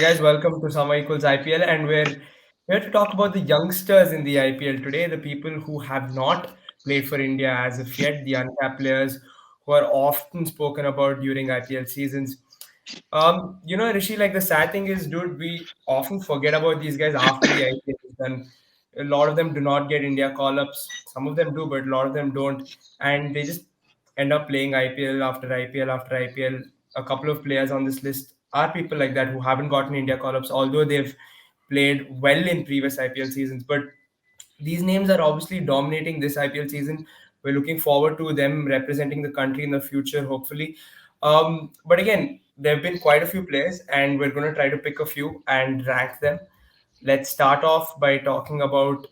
guys, welcome to Summer Equals IPL, and we're here to talk about the youngsters in the IPL today, the people who have not played for India as of yet, the uncapped players who are often spoken about during IPL seasons. Rishi, like the sad thing is, dude, we often forget about these guys after the IPL is done. A lot of them do not get India call-ups. Some of them do, but a lot of them don't, and they just end up playing IPL after IPL after IPL. A couple of players on this list are people like that who haven't gotten India call-ups, although they've played well in previous IPL seasons. But these names are obviously dominating this IPL season. We're looking forward to them representing the country in the future, hopefully. But again, there have been quite a few players, and we're going to try to pick a few and rank them. Let's start off by talking about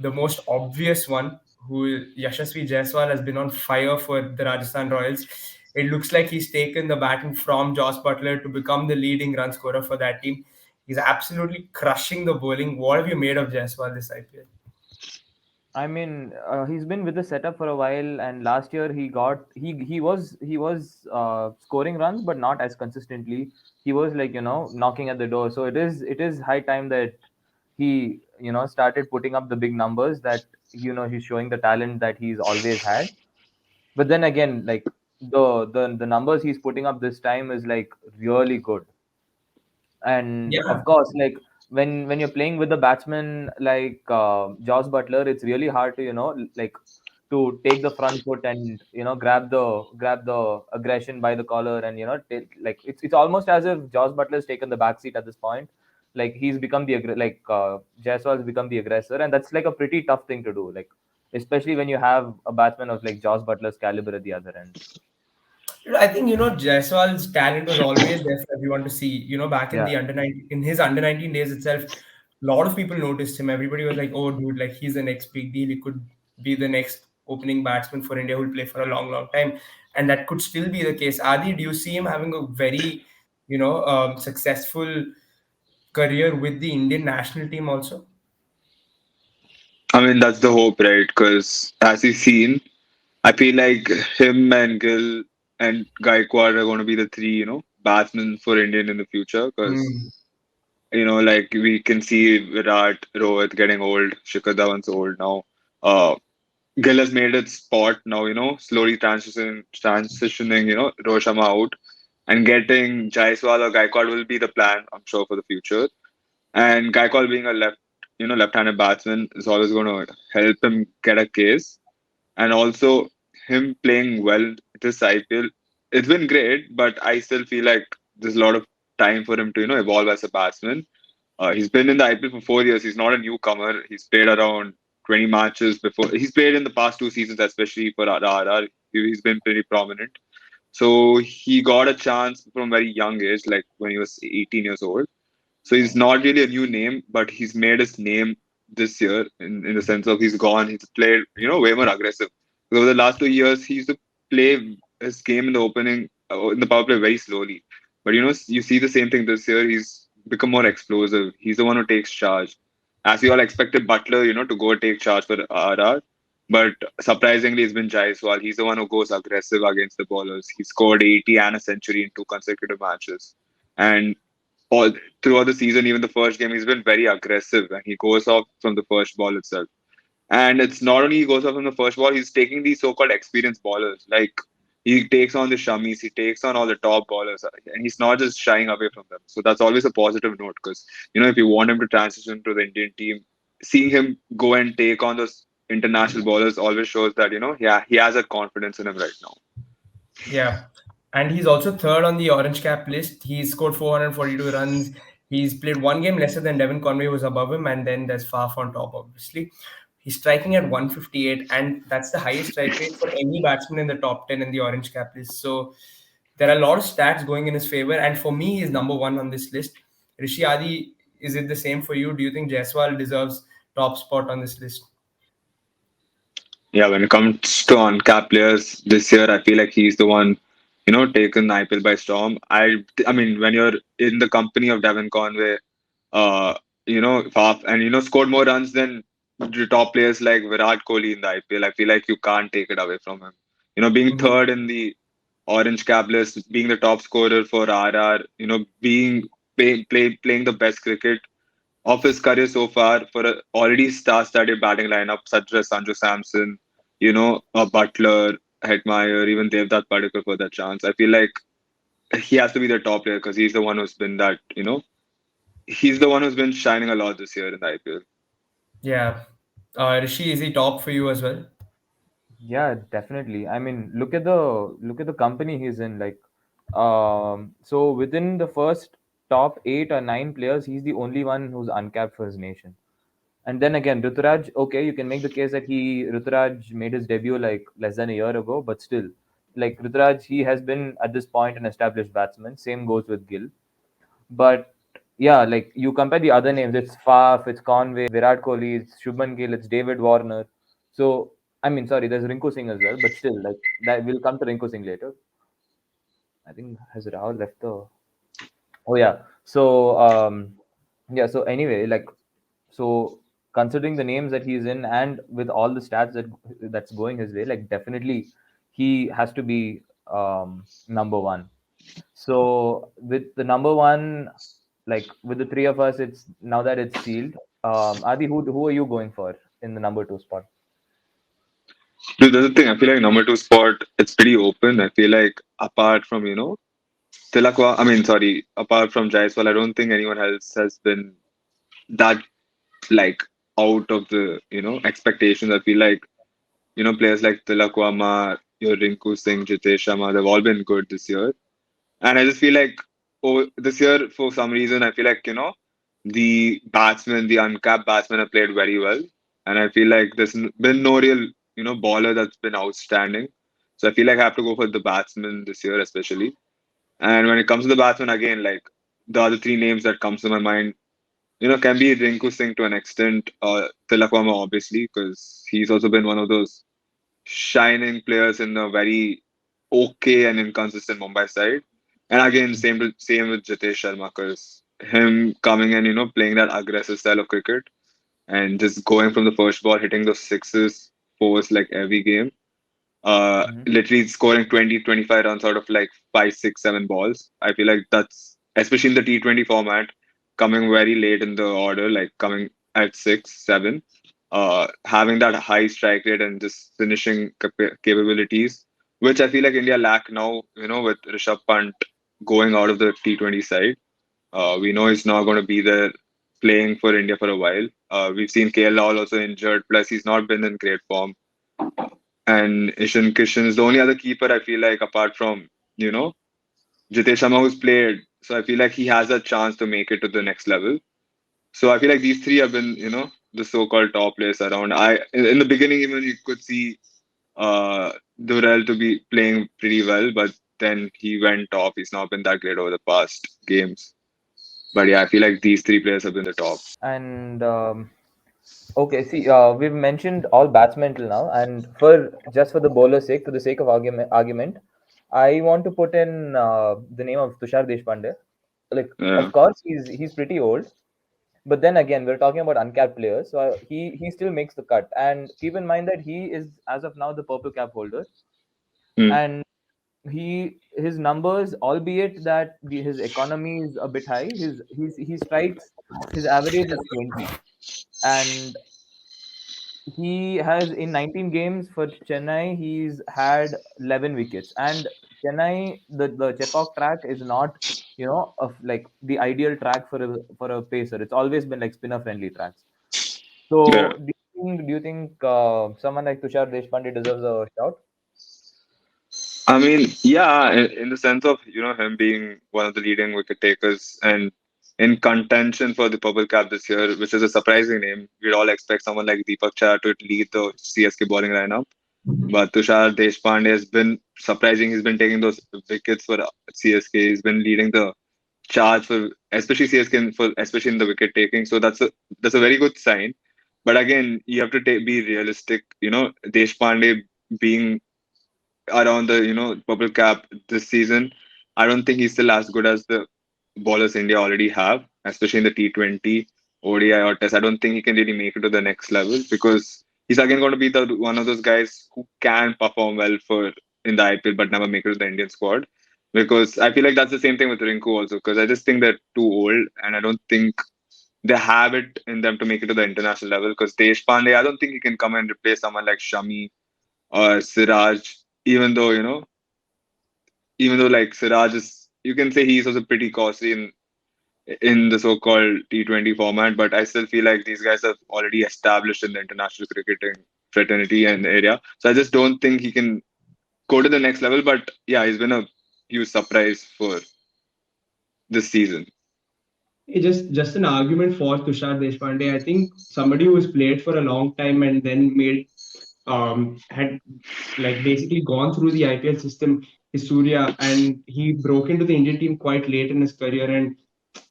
the most obvious one, who Yashasvi Jaiswal has been on fire for the Rajasthan Royals. It looks like he's taken the baton from Joss Butler to become the leading run scorer for that team. He's absolutely crushing the bowling. What have you made of Jaiswal this IPL? I mean, he's been with the setup for a while, and last year he was scoring runs, but not as consistently. He was like knocking at the door. So it is high time that he started putting up the big numbers. That he's showing the talent that he's always had. But then again, like the numbers he's putting up this time is like really good. And of Yeah, course, like when you're playing with the batsman like Josh Butler, it's really hard to like to take the front foot and grab the aggression by the collar, and like it's almost as if Josh Butler's taken the back seat at this point. Like he's become Jaiswal's become the aggressor, and that's like a pretty tough thing to do, like especially when you have a batsman of like Josh Butler's caliber at the other end. I think Jaiswal's talent was always there for everyone to see. Back in Yeah. the under 19, in his under 19 days itself, a lot of people noticed him. Everybody was like, "Oh, dude, like he's the next big deal. He could be the next opening batsman for India who'll play for a long, long time." And that could still be the case. Adi, do you see him having a very, successful career with the Indian national team also? I mean, that's the hope, right? Because as you've seen, I feel like him and Gill and Gaikwad are going to be the three, batsmen for Indian in the future. Because, Hmm. like we can see Virat, Rohit getting old, Shikhar Dhawan's old now. Uh, Gill has made its spot now, slowly transitioning, Rohit Sharma out and getting Jaiswal or Gaikwad will be the plan, I'm sure, for the future. And Gaikwad being a left-handed batsman is always going to help him get a case. And also him playing well this IPL, it's been great, but I still feel like there's a lot of time for him to evolve as a batsman. He's been in the IPL for 4 years. He's not a newcomer. He's played around 20 matches before. He's played in the past 2 seasons, especially for RR. He's been pretty prominent. So he got a chance from very young age, like when he was 18 years old. So he's not really a new name, but he's made his name this year in the sense of he's played, way more aggressive. Because over the last 2 years, he used to play his game in the opening, in the power play very slowly. But, you see the same thing this year. He's become more explosive. He's the one who takes charge. As we all expected Butler, to go take charge for RR. But surprisingly, it's been Jaiswal. He's the one who goes aggressive against the bowlers. He scored 80 and a century in two consecutive matches. And all throughout the season, even the first game, he's been very aggressive and he goes off from the first ball itself. And it's not only he goes off from the first ball, he's taking these so-called experienced bowlers. Like he takes on the Shamis, he takes on all the top bowlers, and he's not just shying away from them. So that's always a positive note because if you want him to transition to the Indian team, seeing him go and take on those international bowlers always shows that yeah, he has that confidence in him right now. Yeah. And he's also third on the orange cap list. He's scored 442 runs. He's played one game lesser than Devon Conway, who's above him, and then there's Faf on top, obviously. He's striking at 158, and that's the highest strike rate for any batsman in the top 10 in the orange cap list. So there are a lot of stats going in his favor, and for me, he's number one on this list. Rishi Adi, is it the same for you? Do you think Jaiswal deserves top spot on this list? Yeah, when it comes to on-cap players this year, I feel like he's the one, taken IPL by storm. I mean, when you're in the company of Devon Conway, Faf, and scored more runs than the top players like Virat Kohli in the IPL, I feel like you can't take it away from him. Being Mhm. third in the orange cap list, being the top scorer for RR, being playing the best cricket of his career so far for a already star-studded batting lineup such as Sanju Samson, Butler, Hetmeyer, even Devdutt Padikkar for that chance. I feel like he has to be the top player because he's the one who's been he's the one who's been shining a lot this year in the IPL. Yeah. Rishi, is he top for you as well? Yeah, definitely. I mean, look at the company he's in. Like, so within the first top 8 or 9 players, he's the only one who's uncapped for his nation. And then again, Ruturaj. Okay, you can make the case that Ruturaj made his debut like less than a year ago, but still, like Ruturaj, he has been at this point an established batsman. Same goes with Gill. But yeah, like you compare the other names, it's Faf, it's Conway, it's Virat Kohli, it's Shubman Gill, it's David Warner. So I mean, sorry, there's Rinku Singh as well, but still, like that we'll come to Rinku Singh later. I think has Rahul left the? Oh yeah. So yeah. So anyway, like so considering the names that he's in and with all the stats that's going his way, like definitely he has to be number one. So with the number one, like with the three of us, it's now that it's sealed. Adi, who are you going for in the number two spot? Dude, that's the thing. I feel like number two spot, it's pretty open. I feel like apart from, Tilakwa, I mean, sorry, apart from Jaiswal, I don't think anyone else has been that like out of the, expectations. I feel like, players like Tilakwama, your Rinku Singh, Jitesh Sharma, they've all been good this year. And I just feel like this year, for some reason, I feel like, the uncapped batsmen have played very well. And I feel like there's been no real, baller that's been outstanding. So I feel like I have to go for the batsmen this year, especially. And when it comes to the batsmen, again, like the other three names that comes to my mind, can be Rinku Singh to an extent, Tilakwama, obviously, because he's also been one of those shining players in a very okay and inconsistent Mumbai side. And again, same with Jitesh Sharma, because him coming in, playing that aggressive style of cricket and just going from the first ball, hitting those sixes, fours like every game. Mm-hmm. Literally scoring 20, 25 runs out of like five, six, seven balls. I feel like that's, especially in the T20 format, coming very late in the order, like coming at six, seven, having that high strike rate and just finishing capabilities, which I feel like India lack now, with Rishabh Pant going out of the T20 side. We know he's not going to be there playing for India for a while. We've seen KL Rahul also injured, plus he's not been in great form. And Ishan Kishan is the only other keeper I feel like apart from, Jitesh Sharma who's played. So I feel like he has a chance to make it to the next level. So I feel like these three have been, the so-called top players around. In the beginning even you could see Durrell to be playing pretty well, but then he went off. He's not been that great over the past games. But yeah, I feel like these three players have been the top. And okay, see, we've mentioned all batsmen till now, and for just for the bowler's sake, for the sake of argument, I want to put in the name of Tushar Deshpande. Like, Yeah. of course, he's pretty old, but then again, we're talking about uncapped players, so he still makes the cut. And keep in mind that he is, as of now, the purple cap holder, Hmm. and his numbers, albeit that his economy is a bit high, he strikes his average is 20, and he has in 19 games for Chennai, he's had 11 wickets. And Chennai, the Chepauk track is not, of like the ideal track for a pacer. It's always been like spinner friendly tracks. Yeah. So do you think someone like Tushar Deshpande deserves a shout? I mean, yeah, in the sense of, him being one of the leading wicket takers and in contention for the Purple Cap this year, which is a surprising name. We'd all expect someone like Deepak Chahar to lead the CSK bowling lineup. But Tushar Deshpande has been surprising. He's been taking those wickets for CSK. He's been leading the charge for especially CSK for especially in the wicket taking. So that's a very good sign. But again, you have to be realistic. Deshpande being around the bubble cap this season. I don't think he's still as good as the bowlers India already have, especially in the T20, ODI or Test. I don't think he can really make it to the next level because he's again going to be the one of those guys who can perform well for in the IPL but never make it to the Indian squad. because I feel like that's the same thing with Rinku also. Because I just think they're too old, and I don't think they have it in them to make it to the international level. Because Deshpande, I don't think he can come and replace someone like Shami or Siraj. Even though even though like Siraj is, you can say he's also pretty costly in the so-called T20 format, but I still feel like these guys are already established in the international cricketing fraternity and area. So I just don't think he can go to the next level. But yeah, he's been a huge surprise for this season. Just an argument for Tushar Deshpande. I think somebody who's played for a long time and then made had like basically gone through the IPL system is Surya, and he broke into the Indian team quite late in his career. And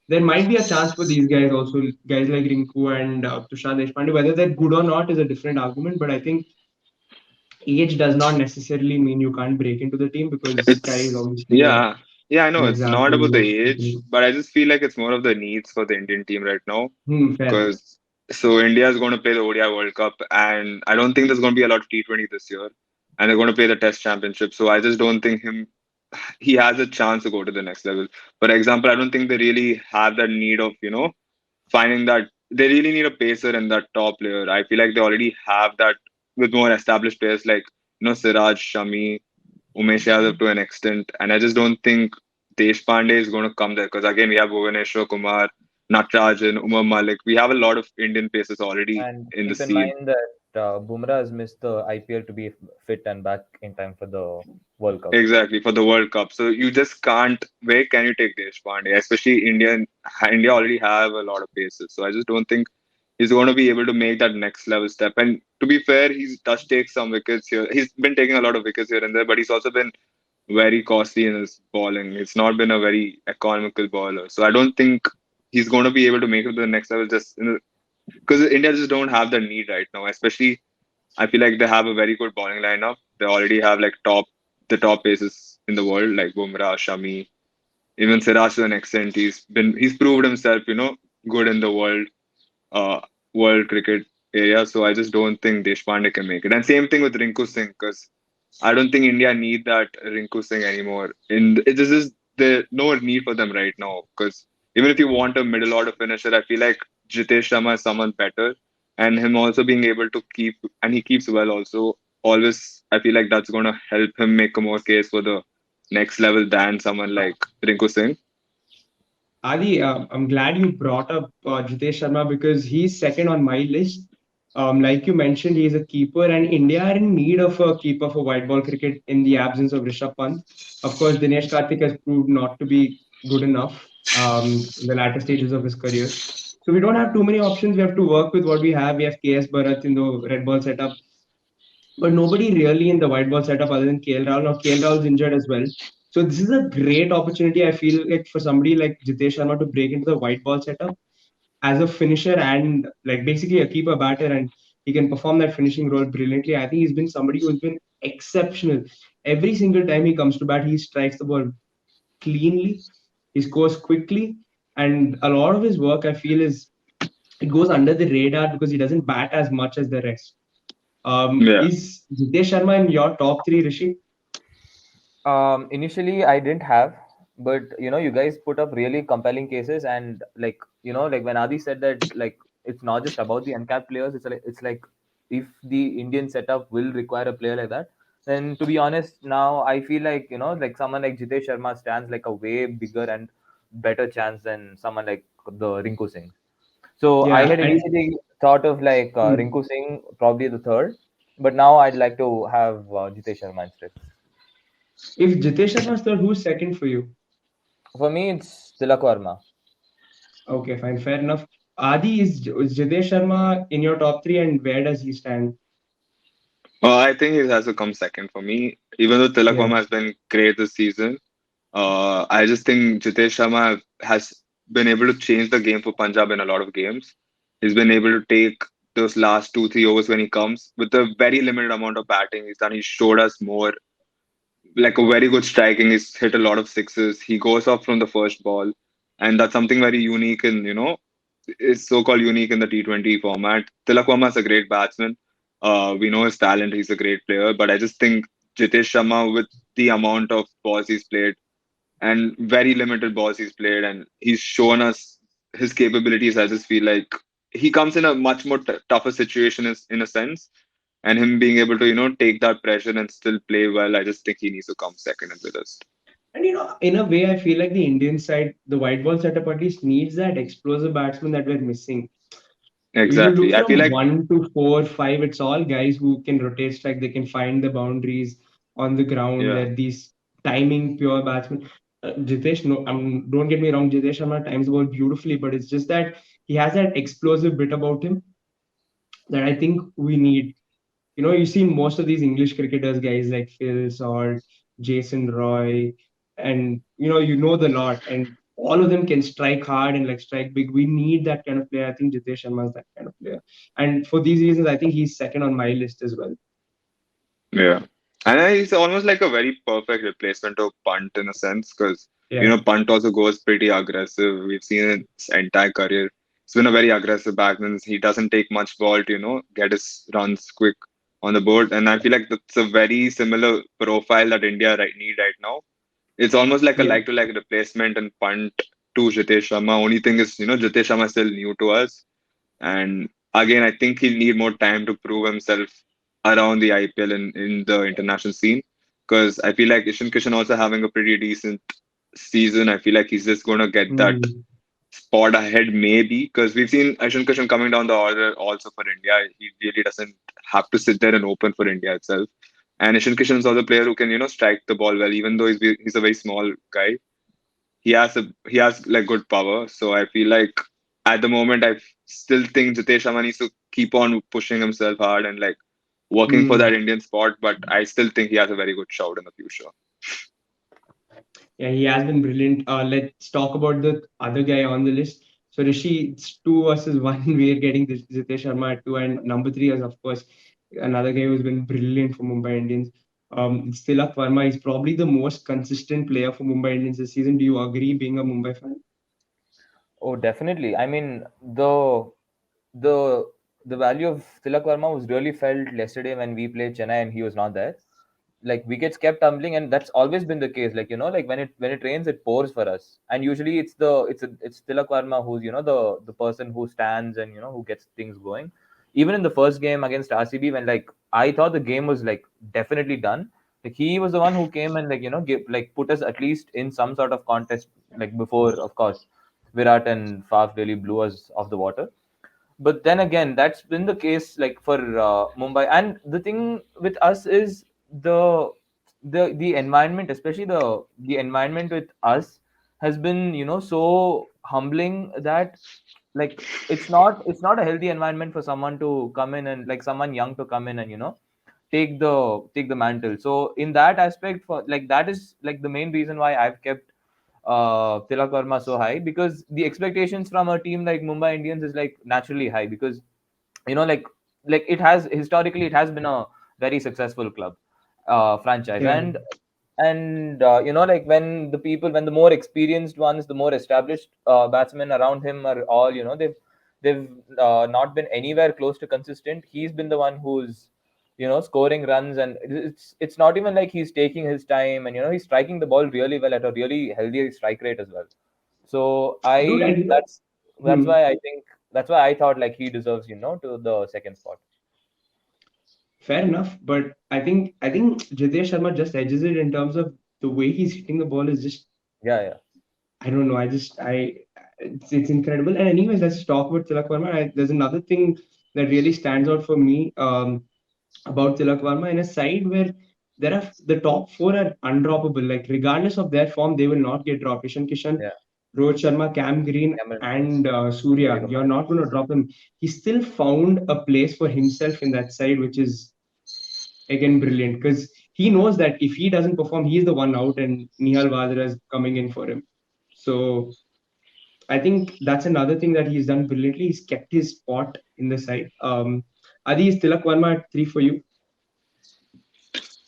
there might be a chance for these guys also, guys like Rinku and Tushar Deshpande. Whether they're good or not is a different argument, but I think age does not necessarily mean you can't break into the team because Sky is It's obviously yeah, yeah, I know an it's not about example of the age, people. but I just feel like it's more of the needs for the Indian team right now. Fair. Because so India is going to play the ODI World Cup, and I don't think there's going to be a lot of T20 this year, and they're going to play the Test Championship. So I just don't think he has a chance to go to the next level. For example, I don't think they really have that need of finding that they really need a pacer in that top layer. I feel like they already have that with more established players like Siraj, Shami, Umesh Yadav to an extent, and I just don't think Deshpande is going to come there because again we have Bhuvaneshwar Kumar, Natarajan, Umar Malik. We have a lot of Indian paces already And in the keep in scene. mind that Bumrah has missed the IPL to be fit and back in time for the World Cup. Exactly for the World Cup. So you just can't. Where can you take Deshpande? Especially India already have a lot of paces. So I just don't think he's going to be able to make that next level step. And to be fair, he does take some wickets here. He's been taking a lot of wickets here and there, but he's also been very costly in his bowling. It's not been a very economical bowler. So I don't think he's going to be able to make it to the next level just because India just don't have the need right now. Especially, I feel like they have a very good bowling lineup. They already have like the top aces in the world like Bumrah, Shami, even Siraj to an extent. He's proved himself, good in the uh, world cricket area. So I just don't think Deshpande can make it. And same thing with Rinku Singh because I don't think India need that Rinku Singh anymore. This is the no need for them right now because even if you want a middle order finisher, I feel like Jitesh Sharma is someone better, and him also being able to keep and he keeps well also. Always, I feel like that's going to help him make a more case for the next level than someone like Rinku Singh. Adi, I'm glad you brought up Jitesh Sharma because he's second on my list. Like you mentioned, he's a keeper, and India are in need of a keeper for white ball cricket in the absence of Rishabh Pant. Of course, Dinesh Karthik has proved not to be good enough in the latter stages of his career. So we don't have too many options. We have to work with what we have. We have KS Bharat in the red ball setup, but nobody really in the white ball setup other than KL Rahul. Now KL Rahul is injured as well. So this is a great opportunity. I feel like for somebody like Jitesh Sharma to break into the white ball setup as a finisher and like basically a keeper batter, and he can perform that finishing role brilliantly. I think he's been somebody who's been exceptional. Every single time he comes to bat, he strikes the ball cleanly, he scores quickly, and a lot of his work I feel is it goes under the radar because he doesn't bat as much as the rest. Yeah. Is Jitesh Sharma in your top three, Rishi? Initially, I didn't have, but you guys put up really compelling cases, and like when Adi said that, like it's not just about the uncapped players. It's like if the Indian setup will require a player like that, then to be honest, now I feel like like someone like Jitesh Sharma stands like a way bigger and better chance than someone like the Rinku Singh. So I Yeah, had and initially thought of like hmm, Rinku Singh probably the third, but now I'd like to have Jitesh Sharma instead. if Jitesh Sharma is third, who's second for you? For me, it's Tilak Verma. Okay, fine, fair enough. Adi, is Jitesh Sharma in your top three, and where does he stand? I think he has to come second for me. Even though Tilak Yeah, Verma has been great this season, I just think Jitesh Sharma has been able to change the game for Punjab in a lot of games. He's been able to take those last 2, 3 overs when he comes with a very limited amount of batting. He showed us more like a very good striking. He's hit a lot of sixes. He goes off from the first ball, and that's something very unique in is so-called unique in the T20 format. Tilak Verma is a great batsman. We know his talent. He's a great player, but I just think Jitesh Sharma, with the amount of balls he's played, and very limited balls he's played, and he's shown us his capabilities. I just feel like he comes in a much more tougher situation in a sense, and him being able to take that pressure and still play well. I just think he needs to come second in the list. And in a way, I feel like the Indian side, the white ball setup at least needs that explosive batsman that we're missing. You look Exactly. I feel from like 1 to 4, 5, it's all guys who can rotate strike, they can find the boundaries on the ground. yeah, They're these timing pure batsmen. Jitesh, no, don't get me wrong, Jitesh Sharma times the ball beautifully, but it's just that he has that explosive bit about him that I think we need. You see most of these English cricketers, guys like Phil Salt, Jason Roy, and you know the lot, and all of them can strike hard and like strike big. We need that kind of player. I think Jitesh Sharma is that kind of player, and for these reasons, I think he's second on my list as well. yeah. And he's almost like a very perfect replacement of Punt in a sense, because Yeah, Punt also goes pretty aggressive. We've seen his entire career. He's been a very aggressive batsman. He doesn't take much ball to get his runs quick on the board, and I feel like that's a very similar profile that India need right now. It's almost like a yeah. like-to-like replacement and Punt to Jitesh Sharma. Only thing is, Jitesh Sharma is still new to us. And again, I think he'll need more time to prove himself around the IPL in the international scene. Because I feel like Ishan Kishan also having a pretty decent season. I feel like he's just going to get that Hmm. spot ahead, maybe. Because we've seen Ishan Kishan coming down the order also for India. He really doesn't have to sit there and open for India itself. And Ishan Kishan is also a player who can, strike the ball well, even though he's a very small guy. He has like good power. So I feel like at the moment I still think Jitesh Sharma needs to keep on pushing himself hard and like working for Hmm. that Indian spot. But I still think he has a very good shout in the future. Yeah, he has been brilliant. Let's talk about the other guy on the list. So Rishi, it's two versus one. We're getting this Jitesh Sharma at two, and number three is of course another guy who's been brilliant for Mumbai Indians. It's Tilak Verma. He's probably the most consistent player for Mumbai Indians this season. Do you agree, being a Mumbai fan? Oh, definitely. I mean, the the value of Tilak Verma was really felt yesterday when we played Chennai and he was not there. Like wickets kept tumbling, and that's always been the case. Like like when it rains, it pours for us, and usually it's Tilak Verma who's the person who stands and who gets things going. Even in the first game against RCB, when like I thought the game was like definitely done, like he was the one who came and like put us at least in some sort of contest. Like before, of course, Virat and Faf really blew us off the water. But then again, that's been the case like for Mumbai. And the thing with us is the the environment, especially the environment with us, has been so humbling that like it's not a healthy environment for someone to come in and like someone young to come in and take the mantle. So in that aspect, for like that is like the main reason why I've kept Tilak Verma so high, because the expectations from a team like Mumbai Indians is like naturally high, because you know like it has historically, it has been a very successful club, franchise. Yeah. And when the more experienced ones, the more established batsmen around him are all they've not been anywhere close to consistent. He's been the one who's scoring runs, and it's not even like he's taking his time, and he's striking the ball really well at a really healthy strike rate as well. So Dude, I and that's hmm, why I think that's why I thought like he deserves to the second spot. fair enough. But I think Jitesh Sharma just edges it in terms of the way he's hitting the ball is just Yeah, yeah, I don't know. It's incredible. And anyways, let's talk about Tilak Verma. There's another thing that really stands out for me about Tilak Verma in a side where the top four are undroppable. Like regardless of their form, they will not get dropped. Ishan Kishan, yeah. Rohit Sharma, Cam Green, Cameron and Grimes, Surya. You're Suryakumar. not going to drop him. He still found a place for himself in that side, which is again brilliant because he knows that if he doesn't perform, he's the one out, and Nihal Vadra is coming in for him. So I think that's another thing that he's done brilliantly. He's kept his spot in the side. Adi, is Tilak Verma at three for you?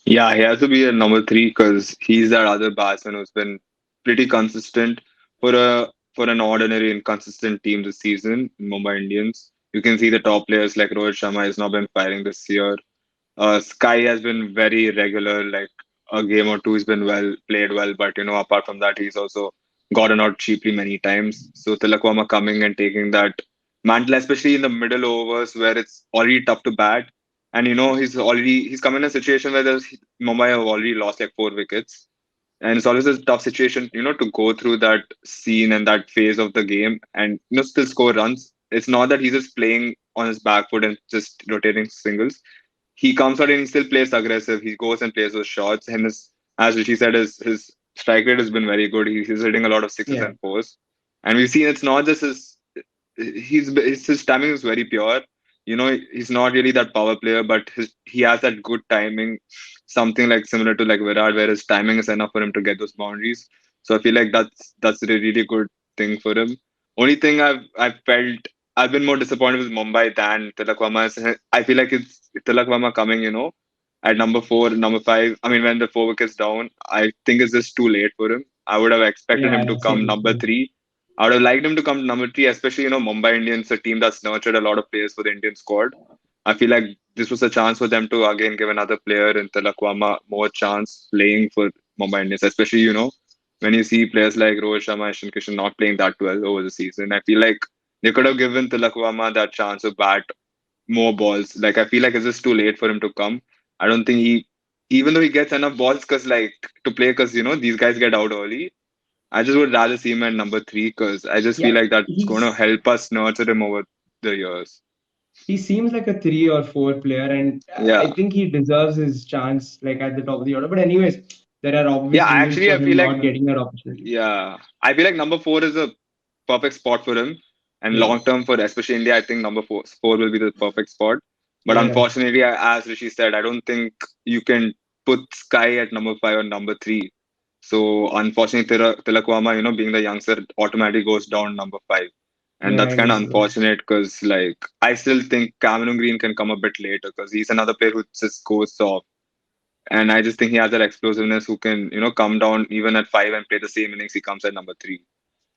Yeah, he has to be a number three because he's that other batsman who's been pretty consistent for an ordinary and consistent team this season in Mumbai Indians. You can see the top players like Rohit Sharma has not been firing this year. Sky has been very regular. Like a game or two he's been played well, but apart from that, he's also gotten out cheaply many times. So Tilakwama coming and taking that mantle, especially in the middle overs where it's already tough to bat, and he's come in a situation where Mumbai have already lost like 4 wickets, and it's always a tough situation, to go through that scene and that phase of the game and still score runs. It's not that he's just playing on his back foot and just rotating singles. He comes out and he still plays aggressive. He goes and plays those shots. And as Rishi said, his strike rate has been very good. He's hitting a lot of sixes Yeah. and fours. And we've seen it's not just his timing is very pure. He's not really that power player, but he has that good timing, something like similar to like Virat, where his timing is enough for him to get those boundaries. So I feel like that's a really good thing for him. Only thing I've felt I've been more disappointed with Mumbai than Tilakwama. I feel like it's Tilakwama coming, at number four, number five. I mean, when the 4 wickets down, I think it's just too late for him. I would have expected him Yeah, to come same, number same. three. I would have liked him to come to number three, especially, Mumbai Indians, a team that's nurtured a lot of players for the Indian squad. I feel like this was a chance for them to again give another player in Tilakwama more chance playing for Mumbai Indians, especially, when you see players like Rohit Sharma and Ishan Kishan not playing that well over the season. I feel like they could have given Tilakwama that chance to bat more balls. Like, I feel like it's just too late for him to come. I don't think even though he gets enough balls, to play, because, these guys get out early. I just would rather see him at number three because I just feel Yeah, like that's going to he's help us nurture him over the years. he seems like a 3 or 4 player, and I Yeah. think he deserves his chance like at the top of the order. But anyways, there are Yeah, obvious reasons actually, for I feel him like, not getting that opportunity. yeah, I feel like number four is a perfect spot for him. And Yeah, long term for especially India, I think number four will be the perfect spot. But yeah, yeah. unfortunately, as Rishi said, I don't think you can put Sky at number five or number three. So unfortunately, Tilakwama, being the youngster, automatically goes down number five. And Yeah, that's I kind of guess so. unfortunate because, like, I still think Cameron Green can come a bit later because he's another player who just goes soft. And I just think he has that explosiveness who can, come down even at five and play the same innings he comes at number three.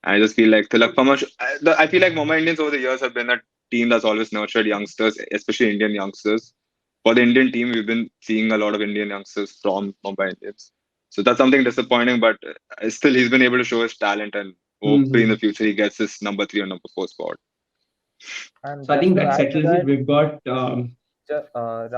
And I just feel like I feel like Mumbai Indians over the years have been a team that's always nurtured youngsters, especially Indian youngsters. For the Indian team, we've been seeing a lot of Indian youngsters from Mumbai Indians. So that's something disappointing, but still he's been able to show his talent, and hopefully in the Hmm. future he gets his number three or number four spot. And So I just think to that add to settles it. that, We've got Raj,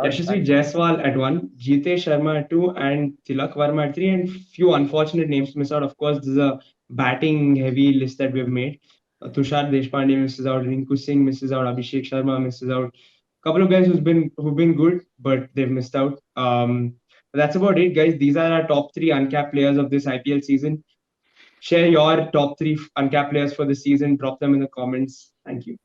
Yashasvi and Jaiswal at one, Jitesh Sharma at two, and Tilak Verma at three, and few unfortunate names to miss out. Of course, this is a batting heavy list that we've made. Tushar Deshpande misses out, Rinku Singh misses out, Abhishek Sharma misses out. Couple of guys who've been good, but they've missed out. But that's about it, guys. These are our top three uncapped players of this IPL season. Share your top three uncapped players for the season. Drop them in the comments. Thank you.